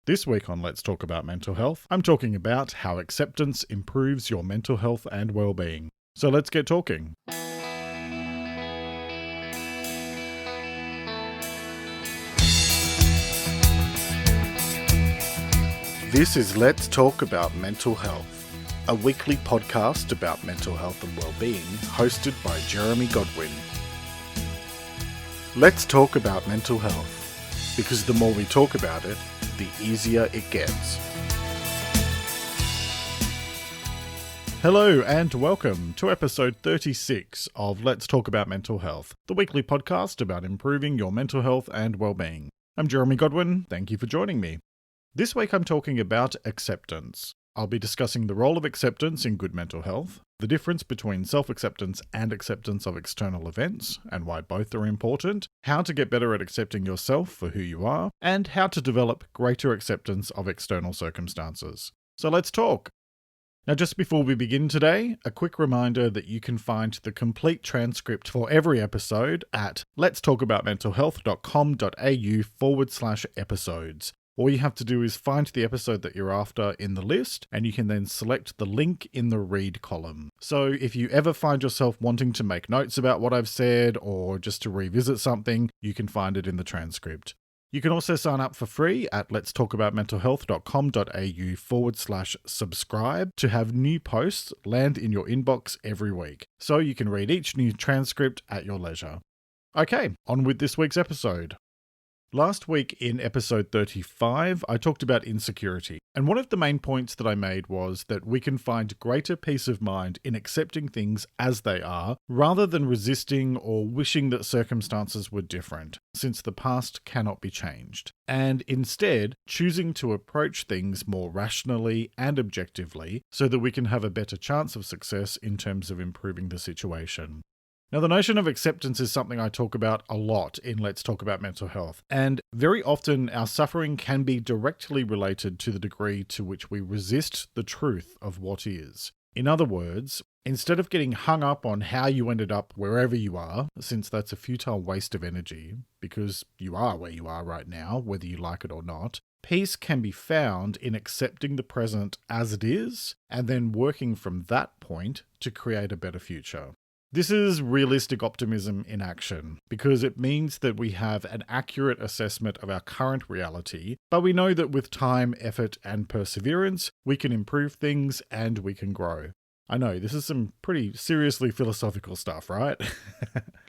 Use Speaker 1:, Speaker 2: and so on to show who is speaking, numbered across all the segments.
Speaker 1: This week on Let's Talk About Mental Health, I'm talking about how acceptance improves your mental health and well-being. So let's get talking. This is Let's Talk About Mental Health, a weekly podcast about mental health and well-being, hosted by Jeremy Godwin. Let's talk about mental health, because the more we talk about it, the easier it gets. Hello and welcome to episode 36 of Let's Talk About Mental Health, the weekly podcast about improving your mental health and well-being. I'm Jeremy Godwin, thank you for joining me. This week I'm talking about acceptance. I'll be discussing the role of acceptance in good mental health, the difference between self-acceptance and acceptance of external events, and why both are important, how to get better at accepting yourself for who you are, and how to develop greater acceptance of external circumstances. So let's talk! Now, just before we begin today, a quick reminder that you can find the complete transcript for every episode at letstalkaboutmentalhealth.com.au/episodes. All you have to do is find the episode that you're after in the list, and you can then select the link in the read column. So if you ever find yourself wanting to make notes about what I've said, or just to revisit something, you can find it in the transcript. You can also sign up for free at letstalkaboutmentalhealth.com.au/subscribe to have new posts land in your inbox every week, so you can read each new transcript at your leisure. Okay, on with this week's episode. Last week in episode 35, I talked about insecurity, and one of the main points that I made was that we can find greater peace of mind in accepting things as they are, rather than resisting or wishing that circumstances were different, since the past cannot be changed, and instead choosing to approach things more rationally and objectively so that we can have a better chance of success in terms of improving the situation. Now, the notion of acceptance is something I talk about a lot in Let's Talk About Mental Health, and very often our suffering can be directly related to the degree to which we resist the truth of what is. In other words, instead of getting hung up on how you ended up wherever you are, since that's a futile waste of energy, because you are where you are right now, whether you like it or not, peace can be found in accepting the present as it is, and then working from that point to create a better future. This is realistic optimism in action, because it means that we have an accurate assessment of our current reality, but we know that with time, effort, and perseverance, we can improve things and we can grow. I know, this is some pretty seriously philosophical stuff, right?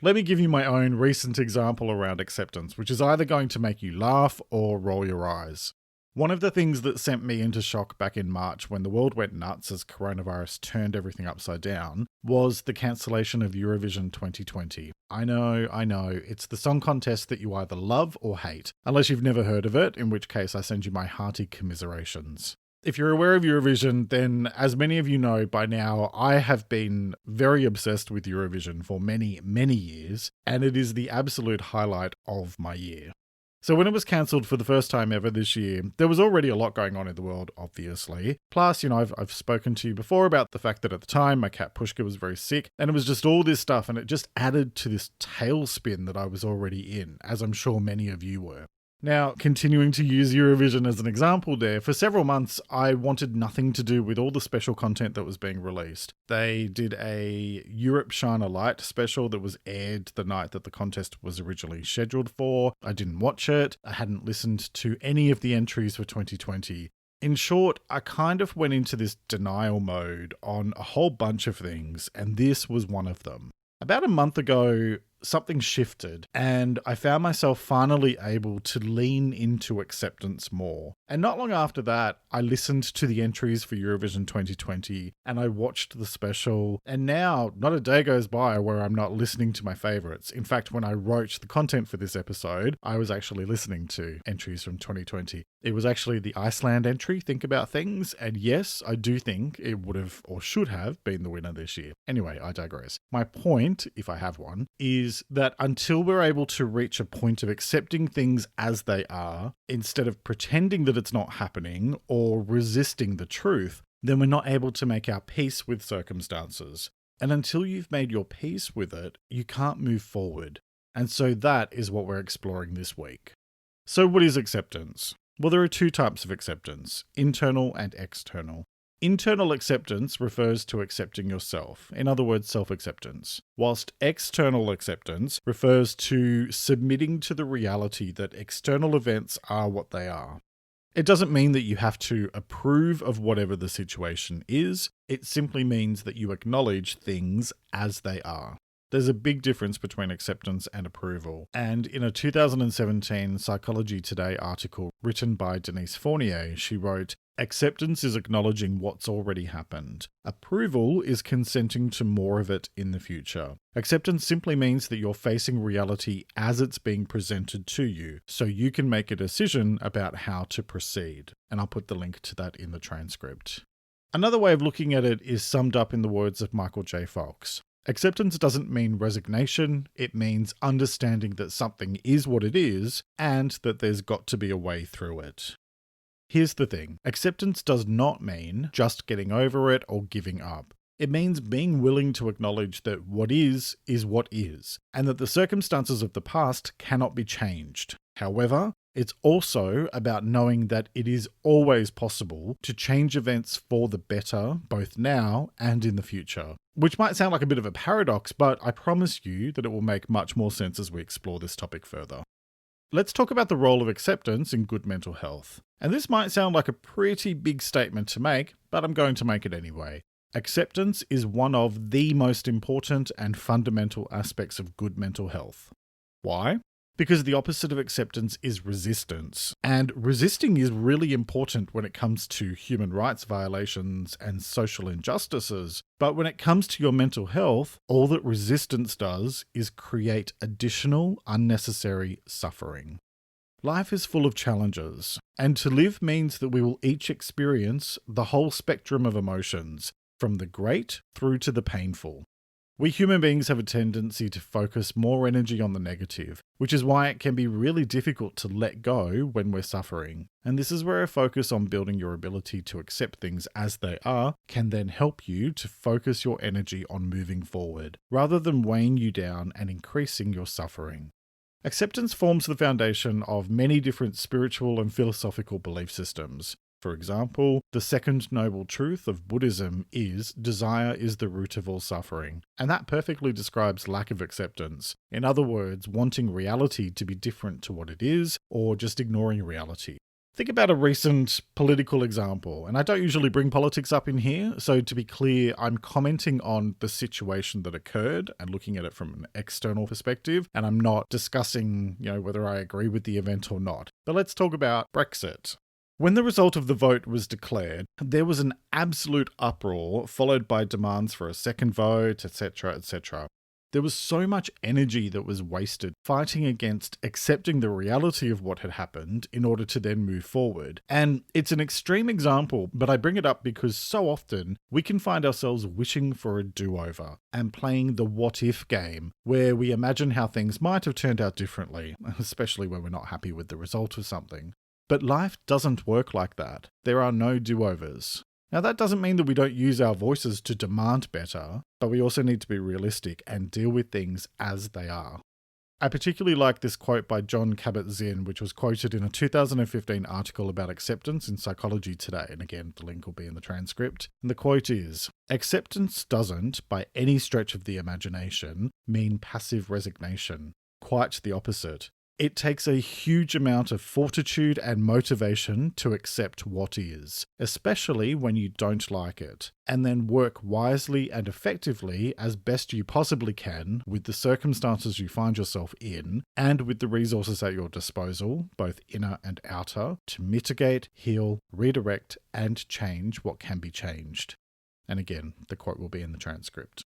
Speaker 1: Let me give you my own recent example around acceptance, which is either going to make you laugh or roll your eyes. One of the things that sent me into shock back in March when the world went nuts as coronavirus turned everything upside down was the cancellation of Eurovision 2020. I know, it's the song contest that you either love or hate, unless you've never heard of it, in which case I send you my hearty commiserations. If you're aware of Eurovision, then as many of you know by now, I have been very obsessed with Eurovision for many, many years, and it is the absolute highlight of my year. So when it was cancelled for the first time ever this year, there was already a lot going on in the world, obviously. Plus, I've spoken to you before about the fact that at the time my cat Pushka was very sick, and it was just all this stuff, and it just added to this tailspin that I was already in, as I'm sure many of you were. Now, continuing to use Eurovision as an example there, for several months I wanted nothing to do with all the special content that was being released. They did a Europe Shine a Light special that was aired the night that the contest was originally scheduled for. I didn't watch it. I hadn't listened to any of the entries for 2020. In short, I kind of went into this denial mode on a whole bunch of things, and this was one of them. About a month ago, something shifted, and I found myself finally able to lean into acceptance more. And not long after that, I listened to the entries for Eurovision 2020, and I watched the special, and now not a day goes by where I'm not listening to my favourites. In fact, when I wrote the content for this episode, I was actually listening to entries from 2020. It was actually the Iceland entry, Think About Things, and yes, I do think it would have, or should have, been the winner this year. Anyway, I digress. My point, if I have one, is that until we're able to reach a point of accepting things as they are, instead of pretending that it's not happening or resisting the truth, then we're not able to make our peace with circumstances. And until you've made your peace with it, you can't move forward. And so that is what we're exploring this week. So what is acceptance? Well, there are two types of acceptance, internal and external. Internal acceptance refers to accepting yourself, in other words, self-acceptance, whilst external acceptance refers to submitting to the reality that external events are what they are. It doesn't mean that you have to approve of whatever the situation is, it simply means that you acknowledge things as they are. There's a big difference between acceptance and approval, and in a 2017 Psychology Today article written by Denise Fournier, she wrote, "Acceptance is acknowledging what's already happened. Approval is consenting to more of it in the future. Acceptance simply means that you're facing reality as it's being presented to you, so you can make a decision about how to proceed." And I'll put the link to that in the transcript. Another way of looking at it is summed up in the words of Michael J. Fox. Acceptance doesn't mean resignation, it means understanding that something is what it is and that there's got to be a way through it. Here's the thing, acceptance does not mean just getting over it or giving up. It means being willing to acknowledge that what is what is, and that the circumstances of the past cannot be changed. However, it's also about knowing that it is always possible to change events for the better, both now and in the future. Which might sound like a bit of a paradox, but I promise you that it will make much more sense as we explore this topic further. Let's talk about the role of acceptance in good mental health. And this might sound like a pretty big statement to make, but I'm going to make it anyway. Acceptance is one of the most important and fundamental aspects of good mental health. Why? Because the opposite of acceptance is resistance. And resisting is really important when it comes to human rights violations and social injustices. But when it comes to your mental health, all that resistance does is create additional unnecessary suffering. Life is full of challenges, and to live means that we will each experience the whole spectrum of emotions, from the great through to the painful. We human beings have a tendency to focus more energy on the negative, which is why it can be really difficult to let go when we're suffering. And this is where a focus on building your ability to accept things as they are can then help you to focus your energy on moving forward, rather than weighing you down and increasing your suffering. Acceptance forms the foundation of many different spiritual and philosophical belief systems. For example, the second noble truth of Buddhism is desire is the root of all suffering, and that perfectly describes lack of acceptance. In other words, wanting reality to be different to what it is, or just ignoring reality. Think about a recent political example, and I don't usually bring politics up in here, so to be clear, I'm commenting on the situation that occurred and looking at it from an external perspective, and I'm not discussing, whether I agree with the event or not. But let's talk about Brexit. When the result of the vote was declared, there was an absolute uproar, followed by demands for a second vote, etc., etc. There was so much energy that was wasted fighting against accepting the reality of what had happened in order to then move forward. And it's an extreme example, but I bring it up because so often we can find ourselves wishing for a do-over and playing the what-if game, where we imagine how things might have turned out differently, especially when we're not happy with the result of something. But life doesn't work like that. There are no do-overs. Now that doesn't mean that we don't use our voices to demand better, but we also need to be realistic and deal with things as they are. I particularly like this quote by Jon Kabat-Zinn, which was quoted in a 2015 article about acceptance in Psychology Today, and again, the link will be in the transcript. And the quote is, "Acceptance doesn't, by any stretch of the imagination, mean passive resignation. Quite the opposite. It takes a huge amount of fortitude and motivation to accept what is, especially when you don't like it, and then work wisely and effectively as best you possibly can with the circumstances you find yourself in and with the resources at your disposal, both inner and outer, to mitigate, heal, redirect, and change what can be changed." And again, the quote will be in the transcript.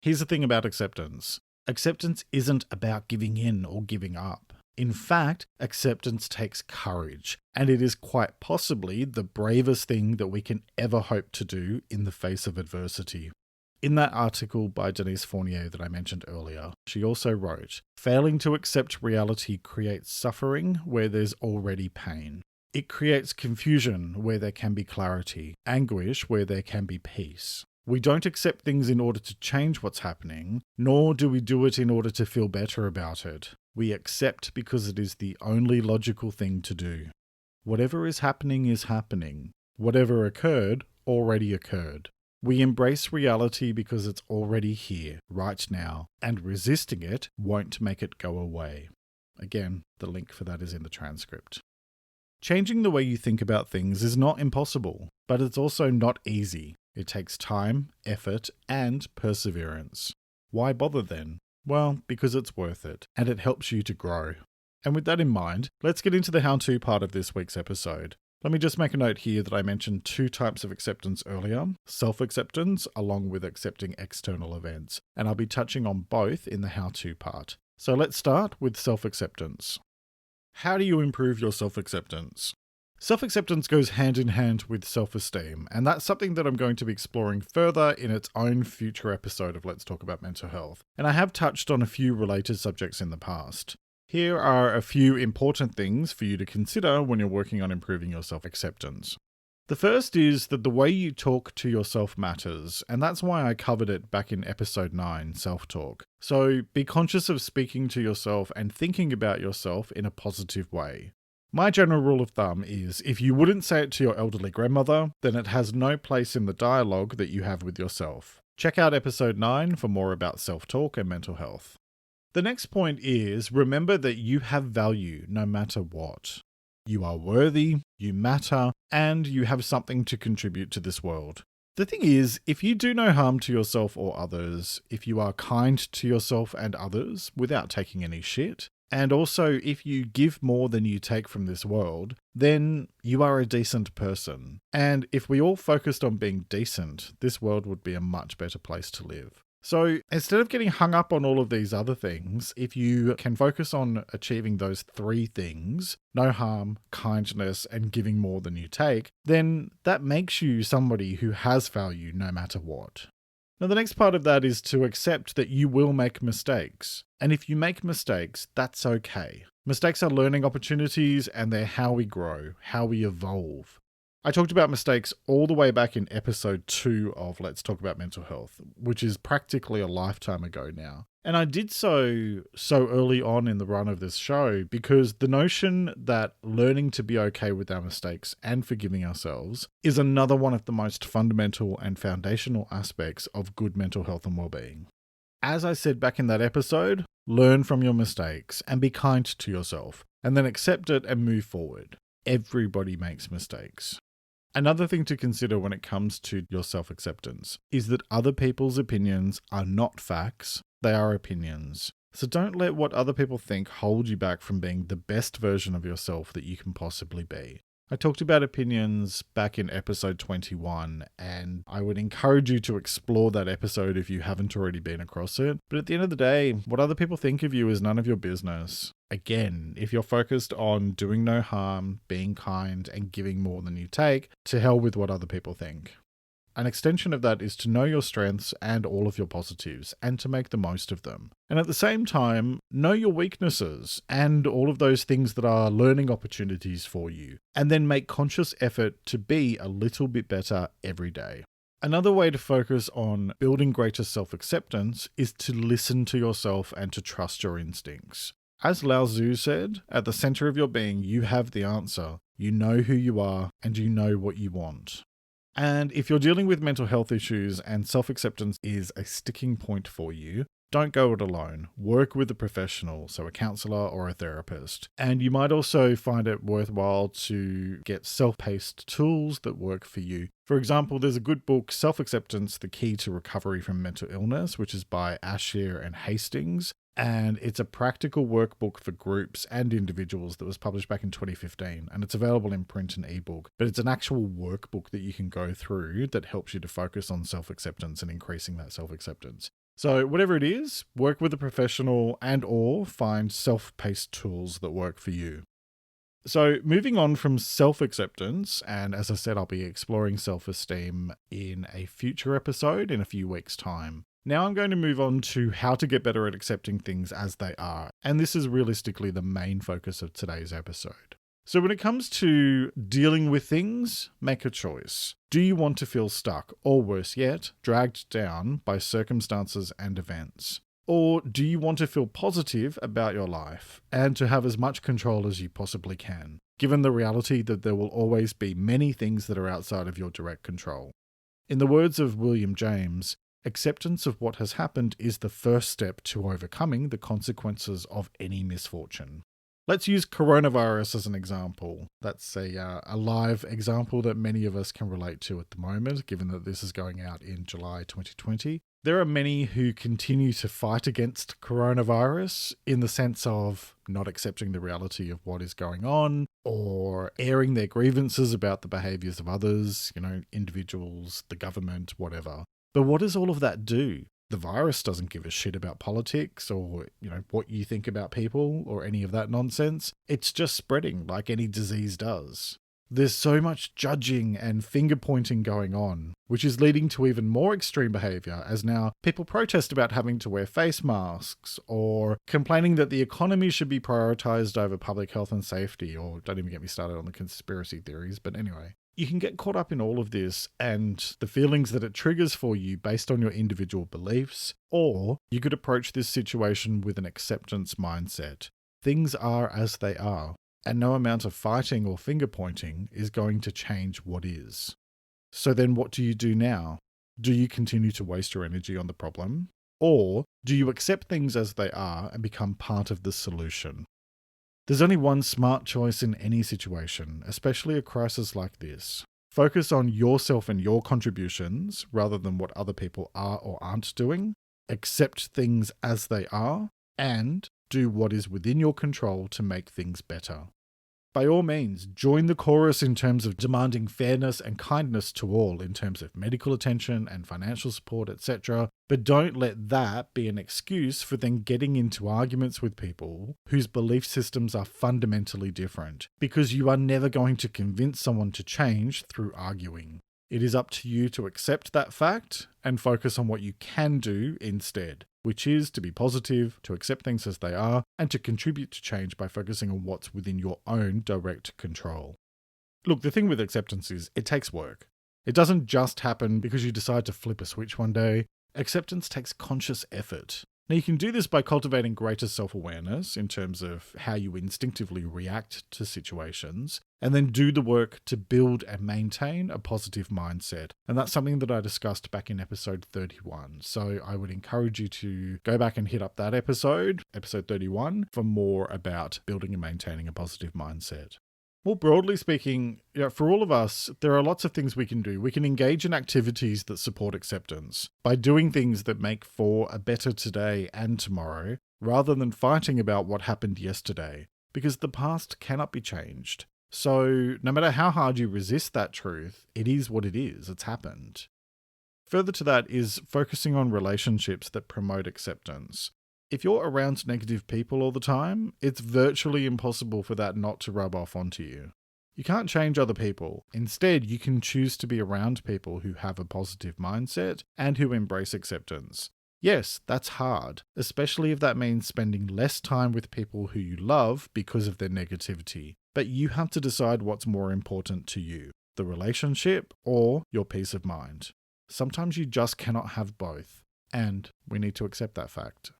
Speaker 1: Here's the thing about acceptance. Acceptance isn't about giving in or giving up. In fact, acceptance takes courage, and it is quite possibly the bravest thing that we can ever hope to do in the face of adversity. In that article by Denise Fournier that I mentioned earlier, she also wrote, "Failing to accept reality creates suffering where there's already pain. It creates confusion where there can be clarity, anguish where there can be peace. We don't accept things in order to change what's happening, nor do we do it in order to feel better about it. We accept because it is the only logical thing to do." Whatever is happening is happening. Whatever occurred already occurred. We embrace reality because it's already here, right now, and resisting it won't make it go away. Again, the link for that is in the transcript. Changing the way you think about things is not impossible, but it's also not easy. It takes time, effort, and perseverance. Why bother then? Well, because it's worth it, and it helps you to grow. And with that in mind, let's get into the how-to part of this week's episode. Let me just make a note here that I mentioned 2 types of acceptance earlier, self-acceptance along with accepting external events, and I'll be touching on both in the how-to part. So let's start with self-acceptance. How do you improve your self-acceptance? Self-acceptance goes hand in hand with self-esteem, and that's something that I'm going to be exploring further in its own future episode of Let's Talk About Mental Health, and I have touched on a few related subjects in the past. Here are a few important things for you to consider when you're working on improving your self-acceptance. The first is that the way you talk to yourself matters, and that's why I covered it back in episode 9, self-talk. So be conscious of speaking to yourself and thinking about yourself in a positive way. My general rule of thumb is if you wouldn't say it to your elderly grandmother, then it has no place in the dialogue that you have with yourself. Check out episode 9 for more about self-talk and mental health. The next point is remember that you have value no matter what. You are worthy, you matter, and you have something to contribute to this world. The thing is, if you do no harm to yourself or others, if you are kind to yourself and others without taking any shit, and also if you give more than you take from this world, then you are a decent person. And if we all focused on being decent, this world would be a much better place to live. So instead of getting hung up on all of these other things, if you can focus on achieving those 3 things, no harm, kindness, and giving more than you take, then that makes you somebody who has value no matter what. Now the next part of that is to accept that you will make mistakes. And if you make mistakes, that's okay. Mistakes are learning opportunities and they're how we grow, how we evolve. I talked about mistakes all the way back in episode 2 of Let's Talk About Mental Health, which is practically a lifetime ago now. And I did so early on in the run of this show because the notion that learning to be okay with our mistakes and forgiving ourselves is another one of the most fundamental and foundational aspects of good mental health and well-being. As I said back in that episode, learn from your mistakes and be kind to yourself, and then accept it and move forward. Everybody makes mistakes. Another thing to consider when it comes to your self-acceptance is that other people's opinions are not facts, they are opinions. So don't let what other people think hold you back from being the best version of yourself that you can possibly be. I talked about opinions back in episode 21, and I would encourage you to explore that episode if you haven't already been across it. But at the end of the day, what other people think of you is none of your business. Again, if you're focused on doing no harm, being kind, and giving more than you take, to hell with what other people think. An extension of that is to know your strengths and all of your positives, and to make the most of them. And at the same time, know your weaknesses and all of those things that are learning opportunities for you, and then make conscious effort to be a little bit better every day. Another way to focus on building greater self-acceptance is to listen to yourself and to trust your instincts. As Lao Tzu said, at the center of your being, you have the answer. You know who you are, and you know what you want. And if you're dealing with mental health issues and self-acceptance is a sticking point for you, don't go it alone. Work with a professional, so a counselor or a therapist. And you might also find it worthwhile to get self-paced tools that work for you. For example, there's a good book, Self-Acceptance, The Key to Recovery from Mental Illness, which is by Asher and Hastings. And it's a practical workbook for groups and individuals that was published back in 2015. And it's available in print and ebook. But it's an actual workbook that you can go through that helps you to focus on self-acceptance and increasing that self-acceptance. So whatever it is, work with a professional and or find self-paced tools that work for you. So moving on from self-acceptance, and as I said, I'll be exploring self-esteem in a future episode in a few weeks' time. Now I'm going to move on to how to get better at accepting things as they are, and this is realistically the main focus of today's episode. So when it comes to dealing with things, make a choice. Do you want to feel stuck, or worse yet, dragged down by circumstances and events? Or do you want to feel positive about your life and to have as much control as you possibly can? given the reality that there will always be many things that are outside of your direct control. In the words of William James, acceptance of what has happened is the first step to overcoming the consequences of any misfortune. Let's use coronavirus as an example. That's a live example that many of us can relate to at the moment, given that this is going out in July 2020. There are many who continue to fight against coronavirus in the sense of not accepting the reality of what is going on or airing their grievances about the behaviours of others, individuals, the government, whatever. But what does all of that do? The virus doesn't give a shit about politics or, what you think about people or any of that nonsense. It's just spreading like any disease does. There's so much judging and finger-pointing going on, which is leading to even more extreme behaviour, as now people protest about having to wear face masks or complaining that the economy should be prioritised over public health and safety, or don't even get me started on the conspiracy theories, but anyway. You can get caught up in all of this and the feelings that it triggers for you based on your individual beliefs, or you could approach this situation with an acceptance mindset. Things are as they are, and no amount of fighting or finger-pointing is going to change what is. So then what do you do now? Do you continue to waste your energy on the problem? Or do you accept things as they are and become part of the solution? There's only one smart choice in any situation, especially a crisis like this. Focus on yourself and your contributions rather than what other people are or aren't doing. Accept things as they are, and do what is within your control to make things better. By all means, join the chorus in terms of demanding fairness and kindness to all in terms of medical attention and financial support, etc. But don't let that be an excuse for then getting into arguments with people whose belief systems are fundamentally different, because you are never going to convince someone to change through arguing. It is up to you to accept that fact and focus on what you can do instead, which is to be positive, to accept things as they are, and to contribute to change by focusing on what's within your own direct control. Look, the thing with acceptance is it takes work. It doesn't just happen because you decide to flip a switch one day. Acceptance takes conscious effort. Now, you can do this by cultivating greater self-awareness in terms of how you instinctively react to situations, and then do the work to build and maintain a positive mindset. And that's something that I discussed back in episode 31. So I would encourage you to go back and hit up that episode 31, for more about building and maintaining a positive mindset. More broadly speaking, for all of us, there are lots of things we can do. We can engage in activities that support acceptance by doing things that make for a better today and tomorrow, rather than fighting about what happened yesterday, because the past cannot be changed. So no matter how hard you resist that truth, it is what it is. It's happened. Further to that is focusing on relationships that promote acceptance. If you're around negative people all the time, it's virtually impossible for that not to rub off onto you. You can't change other people. Instead, you can choose to be around people who have a positive mindset and who embrace acceptance. Yes, that's hard, especially if that means spending less time with people who you love because of their negativity. But you have to decide what's more important to you, the relationship or your peace of mind. Sometimes you just cannot have both, and we need to accept that fact.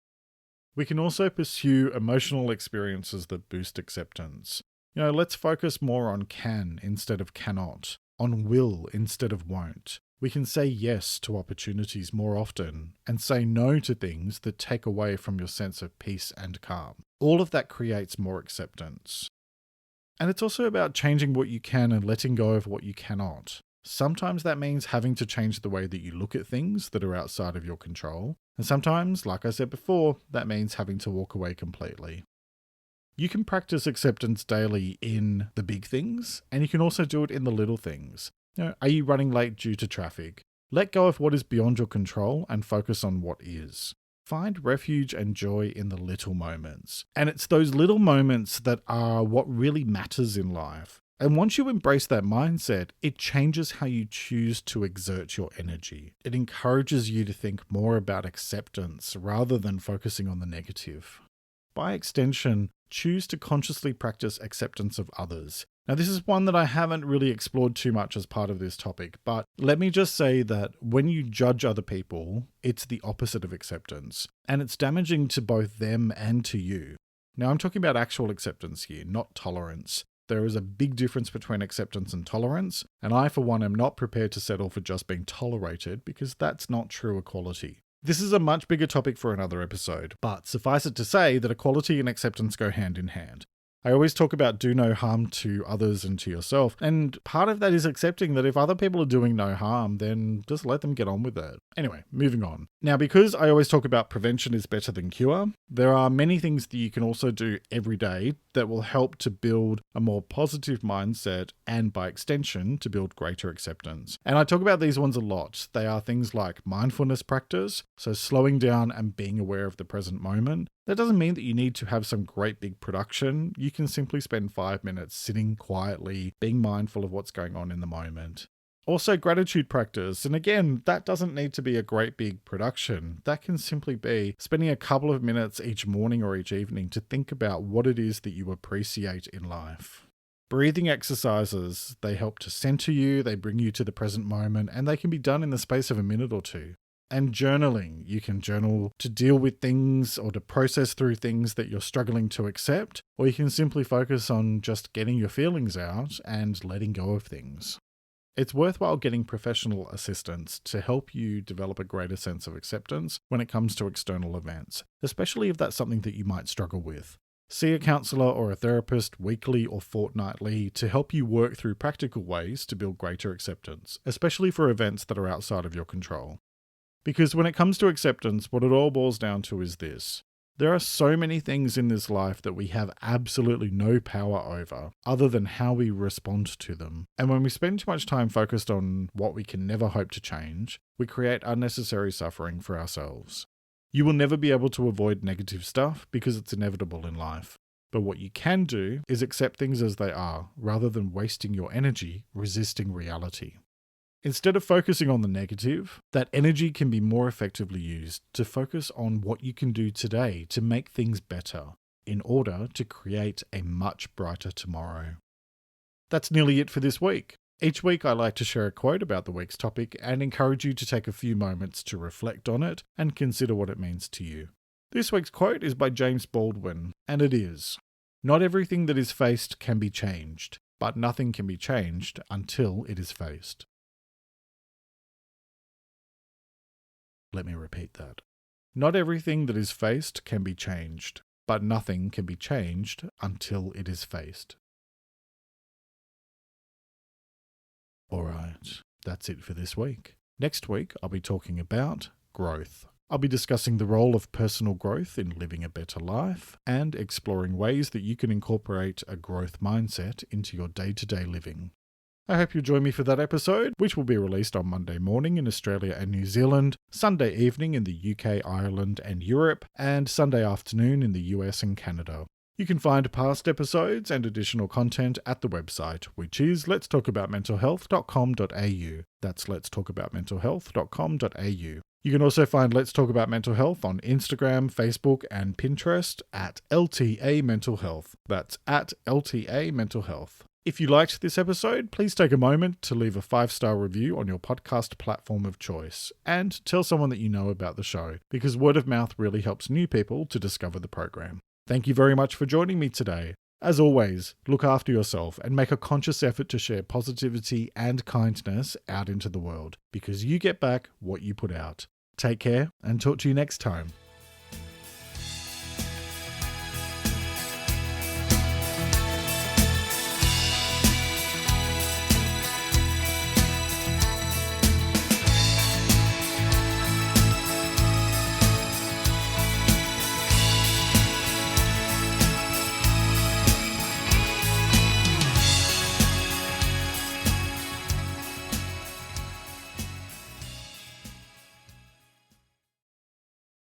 Speaker 1: We can also pursue emotional experiences that boost acceptance. Let's focus more on can instead of cannot, on will instead of won't. We can say yes to opportunities more often and say no to things that take away from your sense of peace and calm. All of that creates more acceptance. And it's also about changing what you can and letting go of what you cannot. Sometimes that means having to change the way that you look at things that are outside of your control. And sometimes, like I said before, that means having to walk away completely. You can practice acceptance daily in the big things, and you can also do it in the little things. Are you running late due to traffic? Let go of what is beyond your control and focus on what is. Find refuge and joy in the little moments. And it's those little moments that are what really matters in life. And once you embrace that mindset, it changes how you choose to exert your energy. It encourages you to think more about acceptance rather than focusing on the negative. By extension, choose to consciously practice acceptance of others. Now, this is one that I haven't really explored too much as part of this topic, but let me just say that when you judge other people, it's the opposite of acceptance, and it's damaging to both them and to you. Now, I'm talking about actual acceptance here, not tolerance. There is a big difference between acceptance and tolerance, and I for one am not prepared to settle for just being tolerated because that's not true equality. This is a much bigger topic for another episode, but suffice it to say that equality and acceptance go hand in hand. I always talk about do no harm to others and to yourself, and part of that is accepting that if other people are doing no harm, then just let them get on with it. Anyway, moving on. Now, because I always talk about prevention is better than cure, there are many things that you can also do every day that will help to build a more positive mindset and, by extension, to build greater acceptance. And I talk about these ones a lot. They are things like mindfulness practice, so slowing down and being aware of the present moment. That doesn't mean that you need to have some great big production. You can simply spend 5 minutes sitting quietly, being mindful of what's going on in the moment. Also, gratitude practice. And again, that doesn't need to be a great big production. That can simply be spending a couple of minutes each morning or each evening to think about what it is that you appreciate in life. Breathing exercises, they help to center you, they bring you to the present moment, and they can be done in the space of a minute or two. And journaling. You can journal to deal with things or to process through things that you're struggling to accept, or you can simply focus on just getting your feelings out and letting go of things. It's worthwhile getting professional assistance to help you develop a greater sense of acceptance when it comes to external events, especially if that's something that you might struggle with. See a counsellor or a therapist weekly or fortnightly to help you work through practical ways to build greater acceptance, especially for events that are outside of your control. Because when it comes to acceptance, what it all boils down to is this. There are so many things in this life that we have absolutely no power over, other than how we respond to them. And when we spend too much time focused on what we can never hope to change, we create unnecessary suffering for ourselves. You will never be able to avoid negative stuff because it's inevitable in life. But what you can do is accept things as they are, rather than wasting your energy resisting reality. Instead of focusing on the negative, that energy can be more effectively used to focus on what you can do today to make things better in order to create a much brighter tomorrow. That's nearly it for this week. Each week I like to share a quote about the week's topic and encourage you to take a few moments to reflect on it and consider what it means to you. This week's quote is by James Baldwin, and it is, "Not everything that is faced can be changed, but nothing can be changed until it is faced." Let me repeat that. Not everything that is faced can be changed, but nothing can be changed until it is faced. Alright, that's it for this week. Next week, I'll be talking about growth. I'll be discussing the role of personal growth in living a better life and exploring ways that you can incorporate a growth mindset into your day-to-day living. I hope you'll join me for that episode, which will be released on Monday morning in Australia and New Zealand, Sunday evening in the UK, Ireland and Europe, and Sunday afternoon in the US and Canada. You can find past episodes and additional content at the website, which is letstalkaboutmentalhealth.com.au. That's letstalkaboutmentalhealth.com.au. You can also find Let's Talk About Mental Health on Instagram, Facebook, and Pinterest at LTA Mental Health. That's at LTA Mental Health. If you liked this episode, please take a moment to leave a 5-star review on your podcast platform of choice and tell someone that you know about the show, because word of mouth really helps new people to discover the program. Thank you very much for joining me today. As always, look after yourself and make a conscious effort to share positivity and kindness out into the world, because you get back what you put out. Take care and talk to you next time.